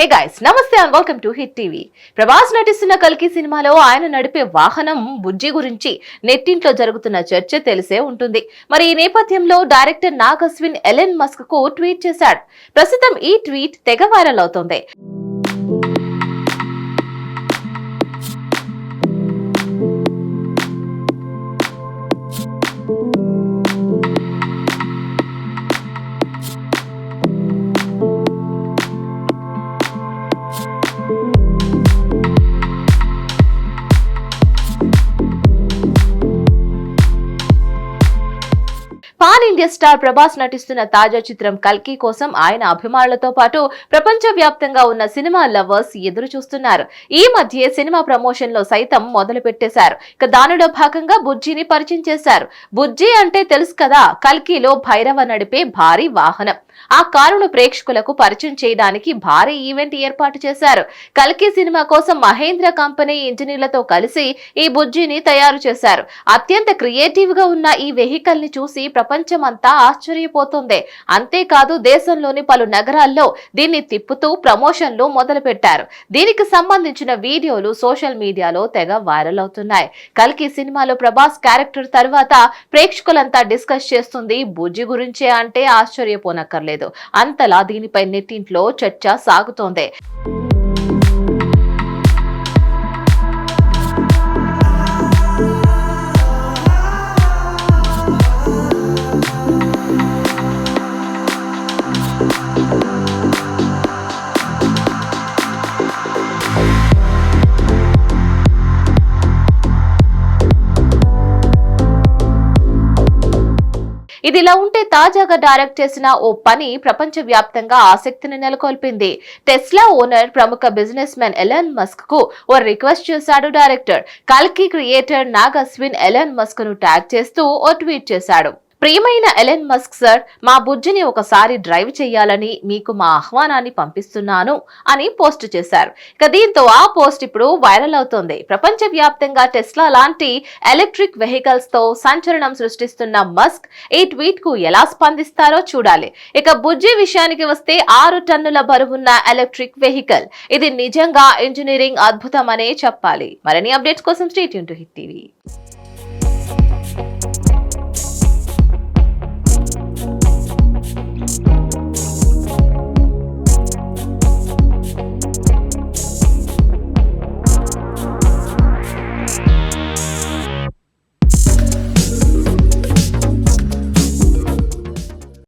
Hey guys, నమస్తే and welcome to hit TV. Prabhas నటిస్తున్న కల్కి సినిమాలో ఆయన నడిపే వాహనం బుజ్జి గురించి నెట్టింట్లో జరుగుతున్న చర్చ తెలిసే ఉంటుంది. మరి ఈ నేపథ్యంలో director Nag Ashwin Elon Musk కు ట్వీట్ చేశాడు. ప్రస్తుతం ఈ ట్వీట్ తెగ వైరల్ అవుతోంది. పాన్ ఇండియా స్టార్ ప్రభాస్ నటిస్తున్న తాజా చిత్రం కల్కి కోసం ఆయన అభిమానులతో పాటు ప్రపంచ వ్యాప్తంగా ఉన్న సినిమా లవర్స్ ఎదురు చూస్తున్నారు. ఈ మధ్య సినిమా ప్రమోషన్ లో సైతం మొదలు పెట్టేశారు. ఇక దానిలో భాగంగా బుజ్జిని పరిచయం చేశారు. బుజ్జి అంటే తెలుసు కదా, కల్కిలో భైరవ నడిపే భారీ వాహనం. ఆ కారును ప్రేక్షకులకు పరిచయం చేయడానికి భారీ ఈవెంట్ ఏర్పాటు చేశారు. కల్కి సినిమా కోసం మహేంద్ర కంపెనీ ఇంజనీర్లతో కలిసి ఈ బుజ్జిని తయారు చేశారు. అత్యంత క్రియేటివ్ గా ఉన్న ఈ వెహికల్ ని చూసి ప్రపంచమంతా ఆశ్చర్యపోతుంది. అంతేకాదు, దేశంలోని పలు నగరాల్లో దీన్ని తిప్పుతూ ప్రమోషన్లు మొదలు పెట్టారు. దీనికి సంబంధించిన వీడియోలు సోషల్ మీడియాలో తెగ వైరల్ అవుతున్నాయి. కల్కి సినిమాలో ప్రభాస్ క్యారెక్టర్ తర్వాత ప్రేక్షకులంతా డిస్కస్ చేస్తుంది బుజ్జి గురించే అంటే ఆశ్చర్యపోనక్కర్లేదు. అంతలా దీనిపై నెట్టింట్లో చర్చ సాగుతోంది. ఇదిలా ఉంటే తాజాగా డైరెక్ట్ చేసిన ఓ పని ప్రపంచ వ్యాప్తంగా ఆసక్తిని నెలకొల్పింది. టెస్లా ఓనర్ ప్రముఖ బిజినెస్ మ్యాన్ ఎలన్ మస్క్ కు ఓ రిక్వెస్ట్ చేశాడు డైరెక్టర్. కల్కి creator Nag Ashwin Elon Musk ను ట్యాగ్ చేస్తూ ఓ ట్వీట్ చేశాడు. ప్రియమైన ఎలన్ మస్క్ సార్, మా బుజ్జిని ఒకసారి డ్రైవ్ చేయాలని మీకు మా ఆహ్వానాన్ని పంపిస్తున్నాను అని పోస్ట్ చేశారు. ఇక దీంతో ఆ పోస్ట్ ఇప్పుడు వైరల్ అవుతోంది. ప్రపంచ వ్యాప్తంగా టెస్లా లాంటి ఎలక్ట్రిక్ వెహికల్స్ తో సంచలనం సృష్టిస్తున్న మస్క్ ఈ ట్వీట్ కు ఎలా స్పందిస్తారో చూడాలి. ఇక బుజ్జి విషయానికి వస్తే 6 టన్నుల బరువున్న ఎలక్ట్రిక్ వెహికల్. ఇది నిజంగా ఇంజనీరింగ్ అద్భుతం అనే చెప్పాలి. మరిన్ని అప్డేట్స్ కోసం stay tune to hit TV.